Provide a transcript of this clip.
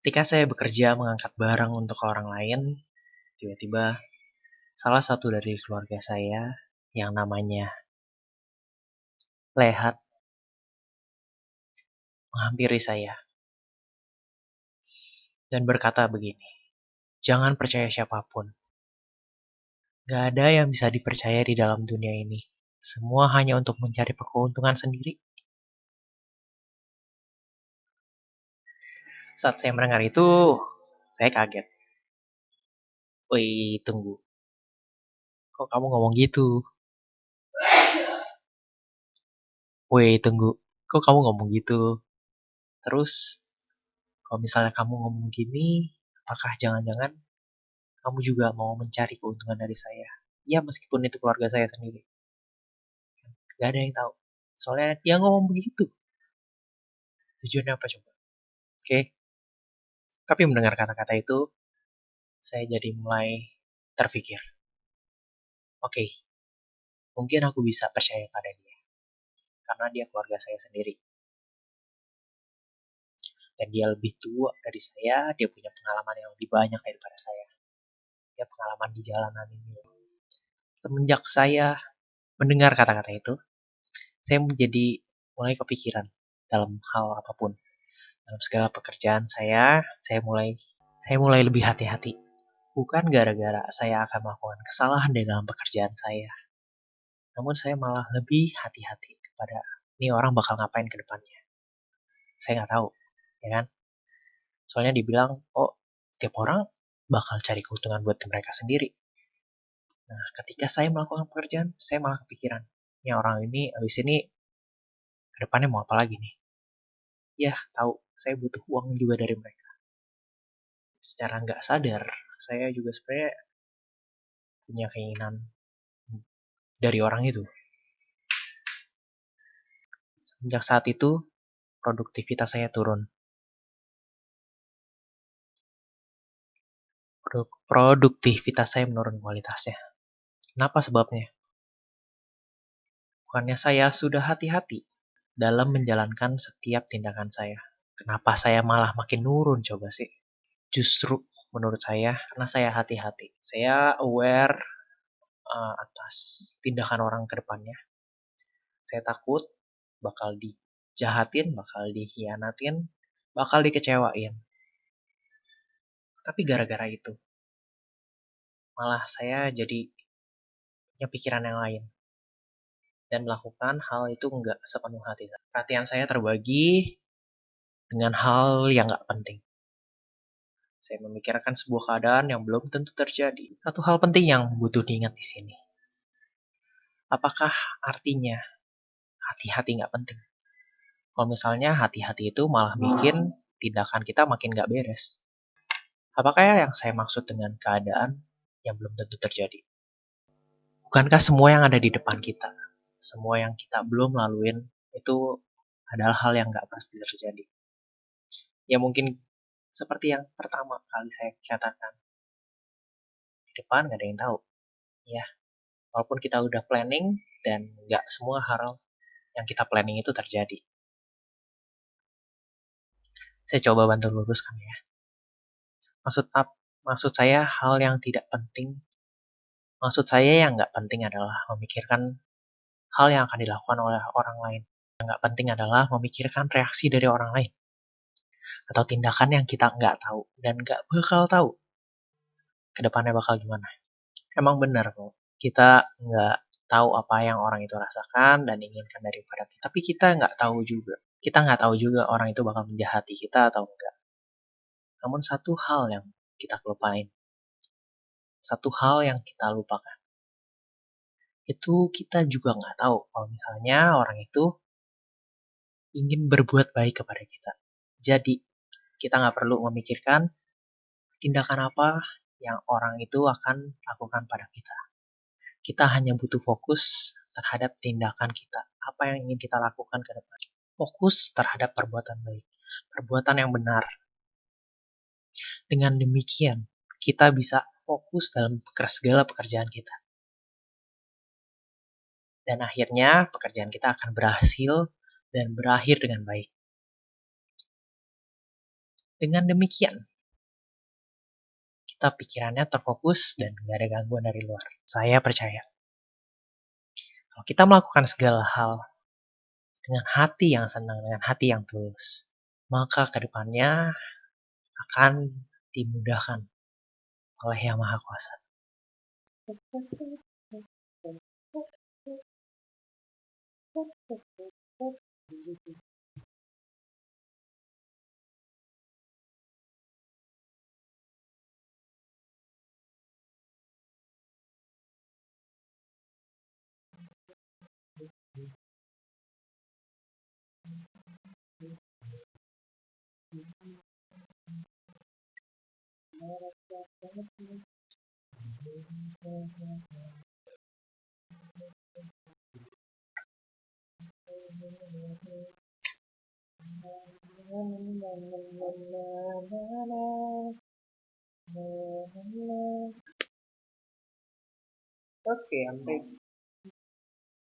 Ketika saya bekerja mengangkat barang untuk orang lain, tiba-tiba salah satu dari keluarga saya yang namanya Lehat menghampiri saya dan berkata begini, "Jangan percaya siapapun. Gak ada yang bisa dipercaya di dalam dunia ini. Semua hanya untuk mencari keuntungan sendiri." Saat saya mendengar itu, saya kaget. Wih, tunggu. Kok kamu ngomong gitu? Wih, tunggu. Kok kamu ngomong gitu? Terus, kalau misalnya kamu ngomong gini, apakah jangan-jangan kamu juga mau mencari keuntungan dari saya? Ya, meskipun itu keluarga saya sendiri. Gak ada yang tahu. Soalnya dia ngomong begitu. Tujuannya apa coba? Oke. Tapi mendengar kata-kata itu, saya jadi mulai terpikir. Oke, mungkin aku bisa percaya pada dia. Karena dia keluarga saya sendiri. Dan dia lebih tua dari saya, dia punya pengalaman yang lebih banyak daripada saya. Dia pengalaman di jalanan ini. Semenjak saya mendengar kata-kata itu, saya menjadi mulai kepikiran dalam hal apapun. Dalam segala pekerjaan saya mulai lebih hati-hati. Bukan gara-gara saya akan melakukan kesalahan di dalam pekerjaan saya, namun saya malah lebih hati-hati kepada ini orang bakal ngapain ke depannya. Saya nggak tahu, ya kan? Soalnya dibilang, oh, tiap orang bakal cari keuntungan buat mereka sendiri. Nah, ketika saya melakukan pekerjaan, saya malah kepikiran, ini orang ini abis ini ke depannya mau apa lagi nih? Ya, tahu, saya butuh uang juga dari mereka. Secara nggak sadar, saya juga sebenarnya punya keinginan dari orang itu. Sejak saat itu, produktivitas saya turun. Produktivitas saya menurun kualitasnya. Kenapa sebabnya? Bukannya saya sudah hati-hati dalam menjalankan setiap tindakan saya. Kenapa saya malah makin nurun coba sih? Justru menurut saya, karena saya hati-hati. Saya aware atas tindakan orang ke depannya. Saya takut bakal dijahatin, bakal dikhianatin, bakal dikecewain. Tapi gara-gara itu, malah saya jadi punya pikiran yang lain. Dan melakukan hal itu nggak sepenuh hati. Perhatian saya terbagi dengan hal yang nggak penting. Saya memikirkan sebuah keadaan yang belum tentu terjadi. Satu hal penting yang butuh diingat di sini. Apakah artinya hati-hati nggak penting? Kalau misalnya hati-hati itu malah bikin tindakan kita makin nggak beres. Apakah yang saya maksud dengan keadaan yang belum tentu terjadi? Bukankah semua yang ada di depan kita, semua yang kita belum laluin, itu adalah hal yang nggak pasti terjadi? Ya mungkin seperti yang pertama kali saya katakan, di depan nggak ada yang tahu. Ya, walaupun kita udah planning dan nggak semua hal yang kita planning itu terjadi. Saya coba bantu luruskan ya. Maksud saya hal yang tidak penting. Maksud saya yang nggak penting adalah memikirkan hal yang akan dilakukan oleh orang lain. Yang nggak penting adalah memikirkan reaksi dari orang lain. Atau tindakan yang kita nggak tahu dan nggak bakal tahu ke depannya bakal gimana. Emang benar kok, kita nggak tahu apa yang orang itu rasakan dan inginkan daripada kita. Tapi kita nggak tahu juga. Kita nggak tahu juga orang itu bakal menjahati kita atau enggak. Namun satu hal yang kita lupain, satu hal yang kita lupakan, itu kita juga nggak tahu kalau misalnya orang itu ingin berbuat baik kepada kita. Jadi, kita nggak perlu memikirkan tindakan apa yang orang itu akan lakukan pada kita. Kita hanya butuh fokus terhadap tindakan kita. Apa yang ingin kita lakukan ke depan. Fokus terhadap perbuatan baik. Perbuatan yang benar. Dengan demikian, kita bisa fokus dalam segala pekerjaan kita. Dan akhirnya pekerjaan kita akan berhasil dan berakhir dengan baik. Dengan demikian, kita pikirannya terfokus dan gak ada gangguan dari luar. Saya percaya, kalau kita melakukan segala hal dengan hati yang senang, dengan hati yang tulus, maka kedepannya akan dimudahkan oleh Yang Maha Kuasa. Oke, sampai